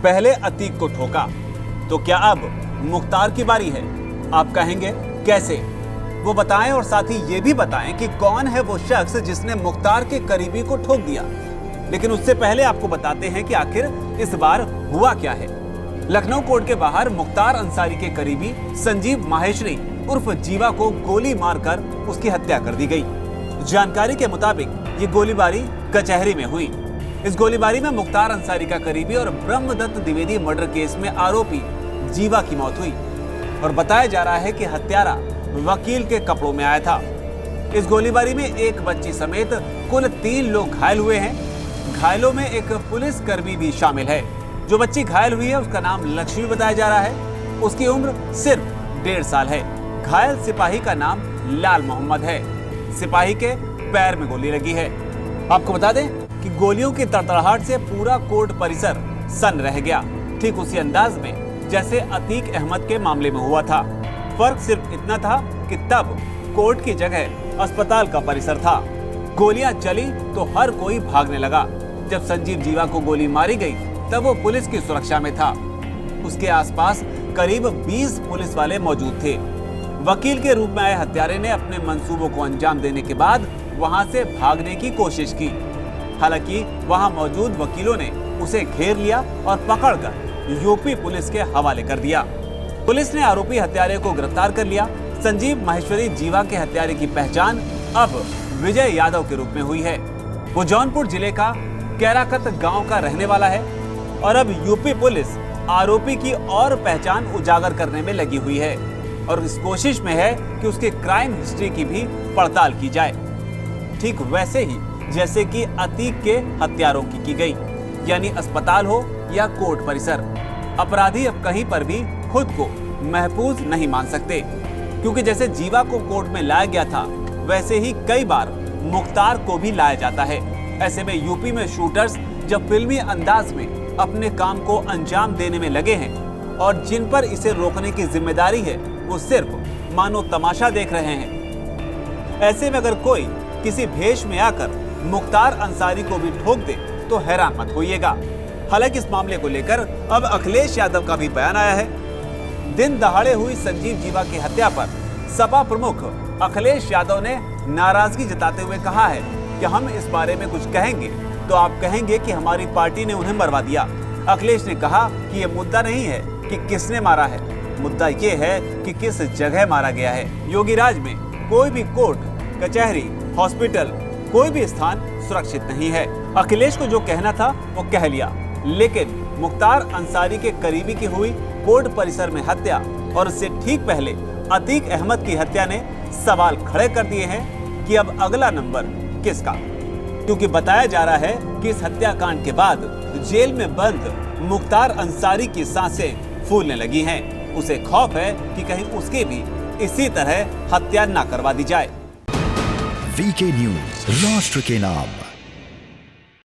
पहले अतीक को ठोका। तो क्या अब मुख्तार की बारी है? आप कहेंगे कैसे? वो बताएं और साथ ही ये भी बताएं कि कौन है वो शख्स जिसने मुख्तार के करीबी को ठोक दिया। लेकिन उससे पहले आपको बताते हैं कि आखिर इस बार हुआ क्या है। लखनऊ कोर्ट के बाहर मुख्तार अंसारी के करीबी संजीव माहेश्वरी उर्फ जीवा को गोली मारकर उसकी हत्या कर दी गई। जानकारी के मुताबिक ये गोलीबारी कचहरी में हुई। इस गोलीबारी में मुख्तार अंसारी का करीबी और ब्रह्मदत्त द्विवेदी मर्डर केस में आरोपी जीवा की मौत हुई और बताया जा रहा है कि हत्यारा वकील के कपड़ों में आया था। इस गोलीबारी में एक बच्ची समेत कुल 3 लोग घायल हुए हैं। घायलों में एक पुलिस कर्मी भी शामिल है। जो बच्ची घायल हुई है उसका नाम लक्ष्मी बताया जा रहा है। उसकी उम्र सिर्फ 1.5 साल है। घायल सिपाही का नाम लाल मोहम्मद है। सिपाही के पैर में गोली लगी है। आपको बता दें कि गोलियों की तड़तड़ाहट से पूरा कोर्ट परिसर सन्न रह गया, ठीक उसी अंदाज में जैसे अतीक अहमद के मामले में हुआ था। फर्क सिर्फ इतना था कि तब कोर्ट की जगह अस्पताल का परिसर था। गोलियां चली तो हर कोई भागने लगा। जब संजीव जीवा को गोली मारी गई तब वो पुलिस की सुरक्षा में था। उसके आसपास करीब 20 पुलिस वाले मौजूद थे। वकील के रूप में आए हत्यारे ने अपने मंसूबों को अंजाम देने के बाद वहां से भागने की कोशिश की। हालांकि वहां मौजूद वकीलों ने उसे घेर लिया और पकड़कर यूपी पुलिस के हवाले कर दिया। पुलिस ने आरोपी हत्यारे को गिरफ्तार कर लिया। संजीव माहेश्वरी जीवा के हत्यारे की पहचान अब विजय यादव के रूप में हुई है। वो जौनपुर जिले का कैराकत गांव का रहने वाला है और अब यूपी पुलिस आरोपी की और पहचान उजागर करने में लगी हुई है और इस कोशिश में है कि उसके क्राइम हिस्ट्री की भी पड़ताल की जाए, ठीक वैसे ही जैसे कि अतीक के हत्यारों की गई, यानी अस्पताल हो या कोर्ट परिसर। अपराधी अब कहीं पर भी खुद को महफूज नहीं मान सकते, क्योंकि जैसे जीवा को कोर्ट में लाया गया था वैसे ही कई बार मुख्तार को भी लाया जाता है। ऐसे में यूपी में शूटर्स जब फिल्मी अंदाज में अपने काम को अंजाम देने में लगे हैं और जिन पर इसे रोकने की जिम्मेदारी है वो सिर्फ मानो तमाशा देख रहे हैं। ऐसे में अगर कोई किसी भेष में आकर मुख्तार अंसारी को भी ठोक दे तो हैरान मत होइएगा। हालांकि इस मामले को लेकर अब अखिलेश यादव का भी बयान आया है। दिन दहाड़े हुई संजीव जीवा की हत्या पर सपा प्रमुख अखिलेश यादव ने नाराजगी जताते हुए कहा है कि हम इस बारे में कुछ कहेंगे तो आप कहेंगे कि हमारी पार्टी ने उन्हें मरवा दिया। अखिलेश ने कहा कि यह मुद्दा नहीं है कि किसने मारा है, मुद्दा ये है कि किस जगह मारा गया है। योगी राज में कोई भी कोर्ट, कचहरी, हॉस्पिटल, कोई भी स्थान सुरक्षित नहीं है। अखिलेश को जो कहना था वो कह लिया, लेकिन मुख्तार अंसारी के करीबी की हुई कोर्ट परिसर में हत्या और उससे ठीक पहले अतीक अहमद की हत्या ने सवाल खड़े कर दिए हैं कि अब अगला नंबर किसका, क्योंकि बताया जा रहा है कि इस हत्याकांड के बाद जेल में बंद मुख्तार अंसारी की सांसें फूलने लगी हैं। उसे खौफ है कि कहीं उसकी भी इसी तरह हत्या न करवा दी जाए। वीके न्यूज, राष्ट्र के नाम।